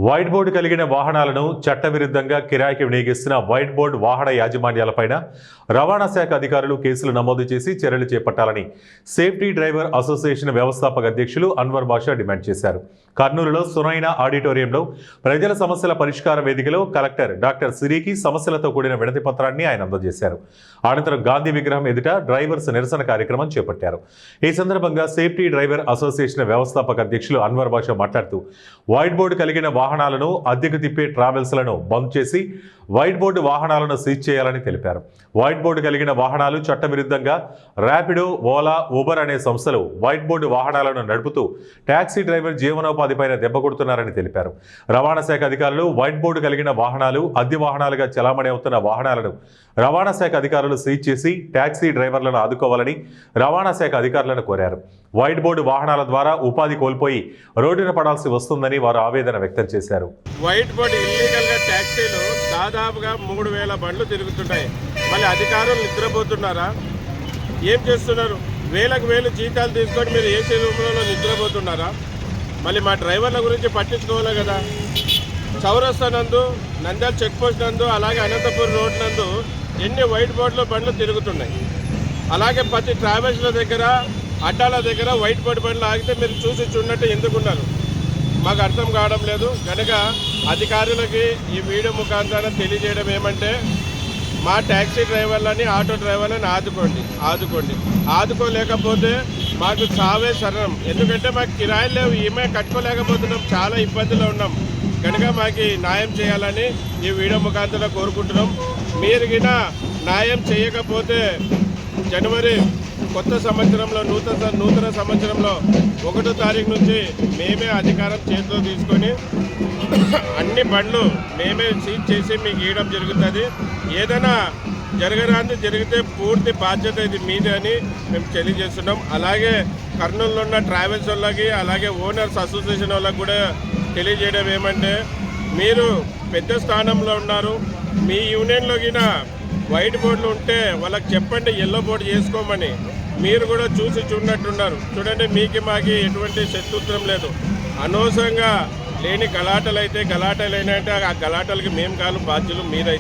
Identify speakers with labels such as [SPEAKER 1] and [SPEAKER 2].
[SPEAKER 1] White board కలిగిన వాహనాలను చట్టవిరుద్ధంగా కిరాయికి వినియోగిస్తున్న వైట్ బోర్డు వాహన యాజమాన్యాలపైన రవాణా శాఖ అధికారులు కేసులు నమోదు చేసి చర్యలు చేపట్టాలని సేఫ్టీ డ్రైవర్ అసోసియేషన్ వ్యవస్థాపక అధ్యక్షులు అన్వర్ బాషా డిమాండ్ చేశారు. కర్నూలులో సునైనా ఆడిటోరియంలో ప్రజల సమస్యల పరిష్కార వేదికలో కలెక్టర్ డాక్టర్ సిరికి సమస్యలతో కూడిన వినతి పత్రాన్ని ఆయన అందజేశారు. అనంతరం గాంధీ విగ్రహం ఎదుట డ్రైవర్స్ నిరసన కార్యక్రమం చేపట్టారు. ఈ సందర్భంగా సేఫ్టీ డ్రైవర్ అసోసియేషన్ వ్యవస్థాపక అధ్యక్షులు అన్వర్ బాషా మాట్లాడుతూ వైట్ బోర్డు కలిగిన వాహనాలను అద్దెకు తిప్పే ట్రావెల్స్లను బంద్ చేసి వైట్ బోర్డు వాహనాలను సీజ్ చేయాలని తెలిపారు. వైట్ బోర్డు కలిగిన వాహనాలు చట్టవిరుద్ధంగా ర్యాపిడో, ఓలా, ఊబర్ అనే సంస్థలు వైట్ బోర్డు వాహనాలను నడుపుతూ టాక్సీ డ్రైవర్ జీవనోపాధిపైన దెబ్బ కొడుతున్నారని తెలిపారు. రవాణా శాఖ అధికారులు వైట్ బోర్డు కలిగిన వాహనాలు అద్దె వాహనాలుగా చలామణి అవుతున్న వాహనాలను రవాణా శాఖ అధికారులు సీజ్ చేసి టాక్సీ డ్రైవర్లను ఆదుకోవాలని రవాణా శాఖ అధికారులను కోరారు. వైట్ బోర్డు వాహనాల ద్వారా ఉపాధి కోల్పోయి రోడ్డున పడాల్సి వస్తుందని వారు ఆవేదన వ్యక్తం చేశారు.
[SPEAKER 2] వైట్ బోర్డు ఇల్లీగల్గా ట్యాక్సీలు దాదాపుగా 3000 బండ్లు తిరుగుతుంటాయి. మళ్ళీ అధికారులు నిద్రపోతున్నారా? ఏం చేస్తున్నారు? వేలకు వేలు జీతాలు తీసుకొని మీరు ఏసీ రూమ్లలో నిద్రపోతున్నారా? మళ్ళీ మా డ్రైవర్ల గురించి పట్టించుకోవాలి కదా. చౌరస్తా నందు, నంద్యాల చెక్ పోస్ట్ నందు, అలాగే అనంతపూర్ రోడ్ నందు ఎన్ని వైట్ బోర్డులో బండ్లు తిరుగుతున్నాయి. అలాగే ప్రతి ట్రావెల్స్ల దగ్గర, అడ్డాల దగ్గర వైట్ బోర్డు బండ్లు ఆగితే మీరు చూసి చూడనట్టు ఎందుకున్నారు? మాకు అర్థం కావడం లేదు. కనుక అధికారులకి ఈ వీడియో ముఖాంతరం తెలియజేయడం ఏమంటే, మా ట్యాక్సీ డ్రైవర్లని, ఆటో డ్రైవర్లని ఆదుకోలేకపోతే మాకు చావే శరణం. ఎందుకంటే మాకు కిరాయిలు లేవు, ఈమె కట్టుకోలేకపోతున్నాం, చాలా ఇబ్బందులు ఉన్నాం. కనుక మాకు న్యాయం చేయాలని ఈ వీడియో ముఖాంతరం కోరుకుంటున్నాం. మీరు గిన న్యాయం చేయకపోతే జనవరి కొత్త సంవత్సరంలో, నూతన సంవత్సరంలో 1వ తారీఖు నుంచి మేమే అధికారం చేతిలో తీసుకొని అన్ని బండ్లు మేమే సీజ్ చేసి మీకు ఇవ్వడం జరుగుతుంది. ఏదైనా జరగరాంది జరిగితే పూర్తి బాధ్యత ఇది మీదే అని మేము తెలియజేస్తున్నాం. అలాగే కర్నూలులో ఉన్న ట్రావెల్స్ వాళ్ళకి, అలాగే ఓనర్స్ అసోసియేషన్ వాళ్ళకి కూడా తెలియజేయడం ఏమంటే, మీరు పెద్ద స్థానంలో ఉన్నారు. మీ యూనియన్లో గిన వైట్ బోర్డులు ఉంటే వాళ్ళకి చెప్పండి ఎల్లో బోర్డు చేసుకోమని. మీరు కూడా చూసి చూడనట్టున్నారు. చూడండి, మీకు మాకి ఎటువంటి శత్రుత్వం లేదు. అనవసరంగా లేని గలాటలు అయితే గలాటలు అయినాయంటే ఆ గలాటలకి మేము కాదు బాధ్యులు, మీరైతే.